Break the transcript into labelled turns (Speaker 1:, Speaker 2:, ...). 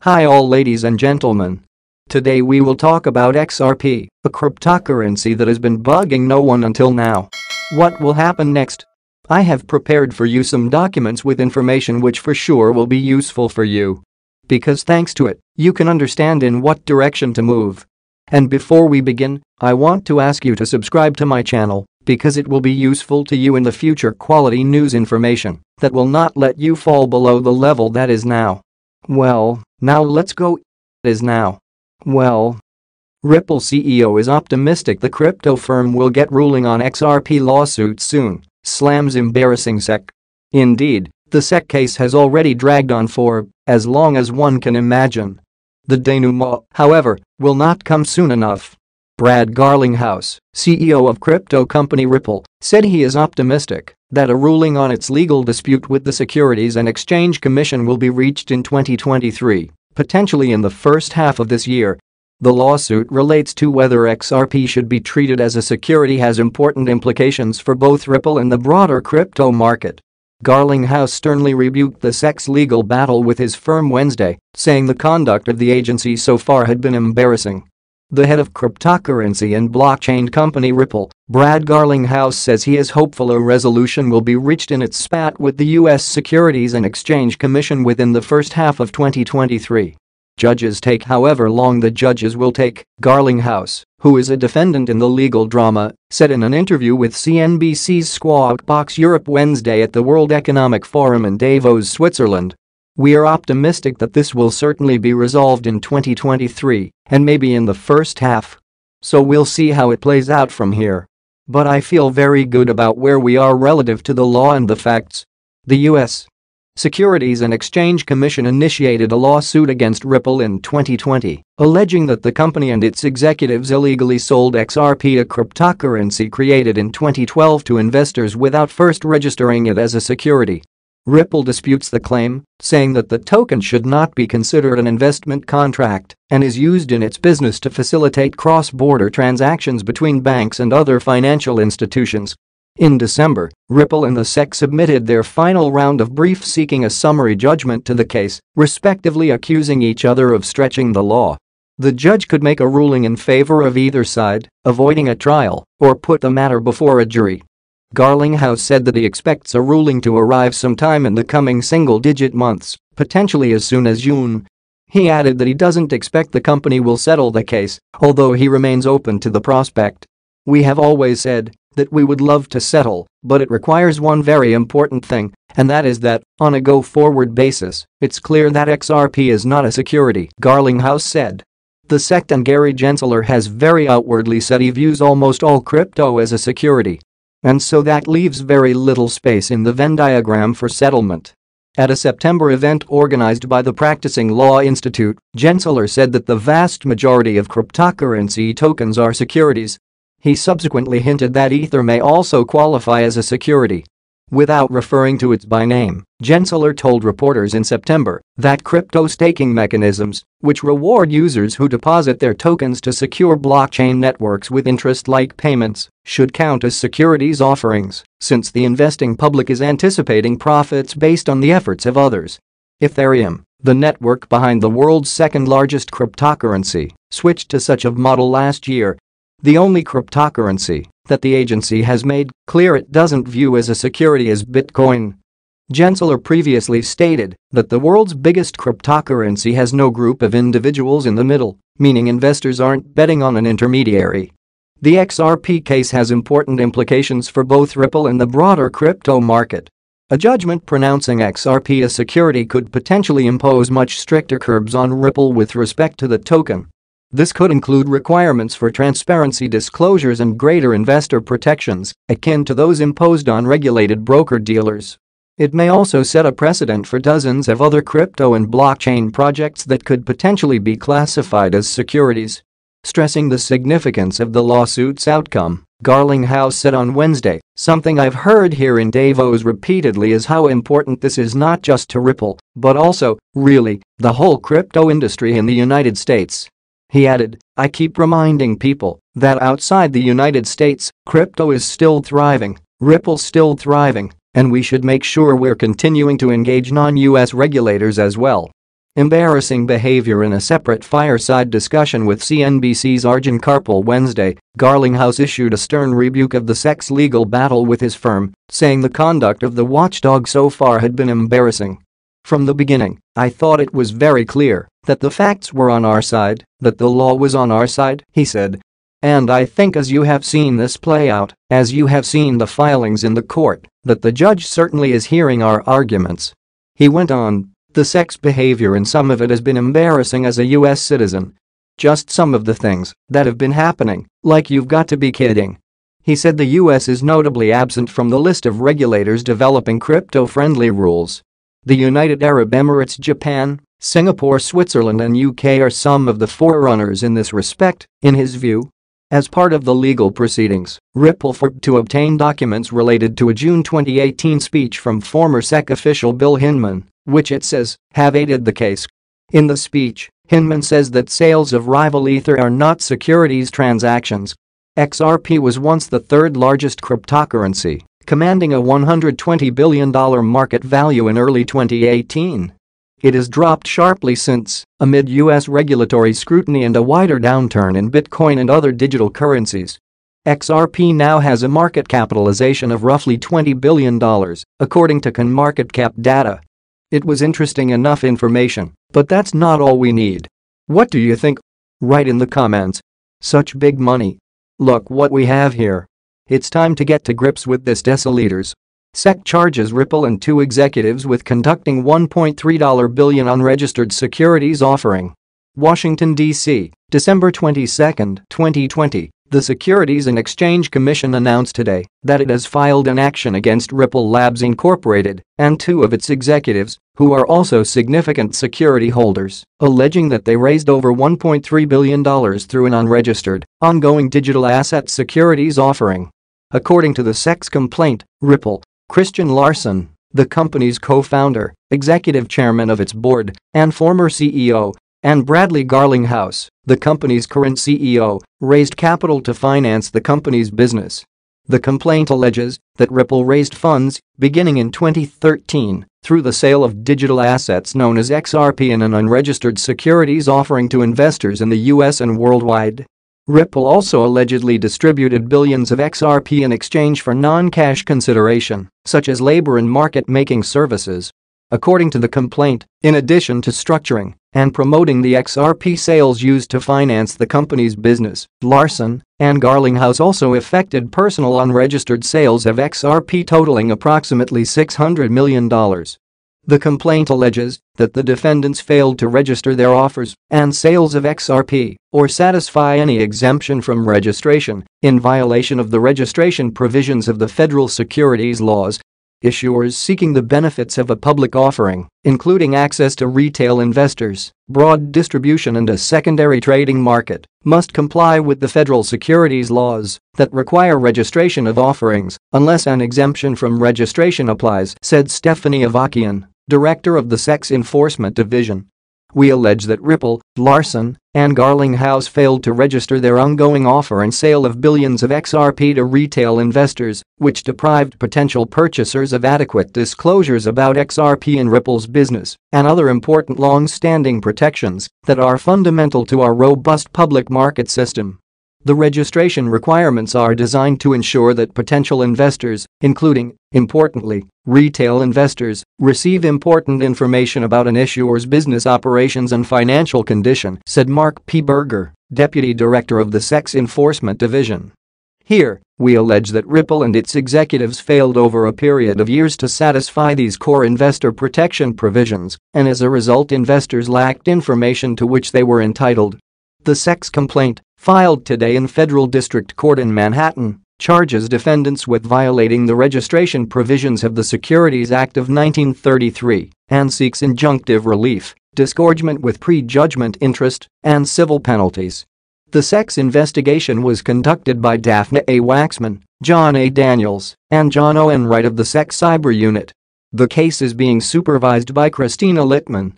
Speaker 1: Hi all ladies and gentlemen. Today we will talk about XRP, a cryptocurrency that has been bugging no one until now. What will happen next? I have prepared for you some documents with information which for sure will be useful for you. Because thanks to it, you can understand in what direction to move. And before we begin, I want to ask you to subscribe to my channel because it will be useful to you in the future quality news information that will not let you fall below the level that is now. Well, now let's go. Is now. Well, Ripple CEO is optimistic the crypto firm will get ruling on XRP lawsuit soon, slams embarrassing SEC. Indeed, the SEC case has already dragged on for as long as one can imagine. The denouement, however, will not come soon enough. Brad Garlinghouse, CEO of crypto company Ripple, said he is optimistic that a ruling on its legal dispute with the Securities and Exchange Commission will be reached in 2023, potentially in the first half of this year. The lawsuit relates to whether XRP should be treated as a security, has important implications for both Ripple and the broader crypto market. Garlinghouse sternly rebuked the SEC's legal battle with his firm Wednesday, saying the conduct of the agency so far had been embarrassing. The head of cryptocurrency and blockchain company Ripple, Brad Garlinghouse, says he is hopeful a resolution will be reached in its spat with the U.S. Securities and Exchange Commission within the first half of 2023. Judges take however long the judges will take, Garlinghouse, who is a defendant in the legal drama, said in an interview with CNBC's Squawk Box Europe Wednesday at the World Economic Forum in Davos, Switzerland. We are optimistic that this will certainly be resolved in 2023 and maybe in the first half. So we'll see how it plays out from here. But I feel very good about where we are relative to the law and the facts. The U.S. Securities and Exchange Commission initiated a lawsuit against Ripple in 2020, alleging that the company and its executives illegally sold XRP, a cryptocurrency created in 2012, to investors without first registering it as a security. Ripple disputes the claim, saying that the token should not be considered an investment contract and is used in its business to facilitate cross-border transactions between banks and other financial institutions. In December, Ripple and the SEC submitted their final round of briefs seeking a summary judgment to the case, respectively accusing each other of stretching the law. The judge could make a ruling in favor of either side, avoiding a trial, or put the matter before a jury. Garlinghouse said that he expects a ruling to arrive sometime in the coming single-digit months, potentially as soon as June. He added that he doesn't expect the company will settle the case, although he remains open to the prospect. We have always said that we would love to settle, but it requires one very important thing, and that is that, on a go-forward basis, it's clear that XRP is not a security, Garlinghouse said. The SEC and Gary Gensler has very outwardly said he views almost all crypto as a security. And so that leaves very little space in the Venn diagram for settlement. At a September event organized by the Practicing Law Institute, Gensler said that the vast majority of cryptocurrency tokens are securities. He subsequently hinted that Ether may also qualify as a security. Without referring to it by name, Gensler told reporters in September that crypto staking mechanisms, which reward users who deposit their tokens to secure blockchain networks with interest-like payments, should count as securities offerings, since the investing public is anticipating profits based on the efforts of others. Ethereum, the network behind the world's second-largest cryptocurrency, switched to such a model last year. The only cryptocurrency that the agency has made clear it doesn't view as a security is Bitcoin. Gensler previously stated that the world's biggest cryptocurrency has no group of individuals in the middle, meaning investors aren't betting on an intermediary. The XRP case has important implications for both Ripple and the broader crypto market. A judgment pronouncing XRP a security could potentially impose much stricter curbs on Ripple with respect to the token. This could include requirements for transparency disclosures and greater investor protections, akin to those imposed on regulated broker-dealers. It may also set a precedent for dozens of other crypto and blockchain projects that could potentially be classified as securities. Stressing the significance of the lawsuit's outcome, Garlinghouse said on Wednesday, "Something I've heard here in Davos repeatedly is how important this is not just to Ripple, but also, really, the whole crypto industry in the United States." He added, "I keep reminding people that outside the United States, crypto is still thriving, Ripple's still thriving, and we should make sure we're continuing to engage non-US regulators as well." Embarrassing behavior. In a separate fireside discussion with CNBC's Arjun Karpal Wednesday, Garlinghouse issued a stern rebuke of the sex legal battle with his firm, saying the conduct of the watchdog so far had been embarrassing. "From the beginning, I thought it was very clear that the facts were on our side, that the law was on our side," he said. "And I think as you have seen this play out, as you have seen the filings in the court, that the judge certainly is hearing our arguments." He went on, "The sex behavior and some of it has been embarrassing as a US citizen. Just some of the things that have been happening, like you've got to be kidding." He said the US is notably absent from the list of regulators developing crypto-friendly rules. The United Arab Emirates, Japan, Singapore, Switzerland and UK are some of the forerunners in this respect, in his view. As part of the legal proceedings, Ripple fought to obtain documents related to a June 2018 speech from former SEC official Bill Hinman, which it says have aided the case. In the speech, Hinman says that sales of rival Ether are not securities transactions. XRP was once the third largest cryptocurrency, commanding a $120 billion market value in early 2018. It has dropped sharply since, amid US regulatory scrutiny and a wider downturn in Bitcoin and other digital currencies. XRP now has a market capitalization of roughly $20 billion, according to CoinMarketCap data. It was interesting enough information, but that's not all we need. What do you think? Write in the comments. Such big money. Look what we have here. It's time to get to grips with this, deciliters. SEC charges Ripple and two executives with conducting $1.3 billion unregistered securities offering. Washington, D.C., December 22, 2020. The Securities and Exchange Commission announced today that it has filed an action against Ripple Labs Incorporated and two of its executives, who are also significant security holders, alleging that they raised over $1.3 billion through an unregistered, ongoing digital asset securities offering. According to the SEC's complaint, Ripple, Christian Larson, the company's co-founder, executive chairman of its board, and former CEO, and Bradley Garlinghouse, the company's current CEO, raised capital to finance the company's business. The complaint alleges that Ripple raised funds, beginning in 2013, through the sale of digital assets known as XRP in an unregistered securities offering to investors in the US and worldwide. Ripple also allegedly distributed billions of XRP in exchange for non-cash consideration, such as labor and market-making services. According to the complaint, in addition to structuring and promoting the XRP sales used to finance the company's business, Larson and Garlinghouse also effected personal unregistered sales of XRP totaling approximately $600 million. The complaint alleges that the defendants failed to register their offers and sales of XRP or satisfy any exemption from registration in violation of the registration provisions of the federal securities laws. Issuers seeking the benefits of a public offering, including access to retail investors, broad distribution and a secondary trading market, must comply with the federal securities laws that require registration of offerings unless an exemption from registration applies, said Stephanie Avakian, director of the SEC's Enforcement Division. "We allege that Ripple, Larson, and Garlinghouse failed to register their ongoing offer and sale of billions of XRP to retail investors, which deprived potential purchasers of adequate disclosures about XRP and Ripple's business and other important long-standing protections that are fundamental to our robust public market system." The registration requirements are designed to ensure that potential investors, including, importantly, retail investors, receive important information about an issuer's business operations and financial condition, said Mark P. Berger, deputy director of the SEC's Enforcement Division. "Here, we allege that Ripple and its executives failed over a period of years to satisfy these core investor protection provisions, and as a result investors lacked information to which they were entitled." The SEC's complaint, filed today in Federal District Court in Manhattan, charges defendants with violating the registration provisions of the Securities Act of 1933 and seeks injunctive relief, disgorgement with prejudgment interest, and civil penalties. The SEC's investigation was conducted by Daphne A. Waxman, John A. Daniels, and John O. Enright of the SEC Cyber Unit. The case is being supervised by Christina Littman,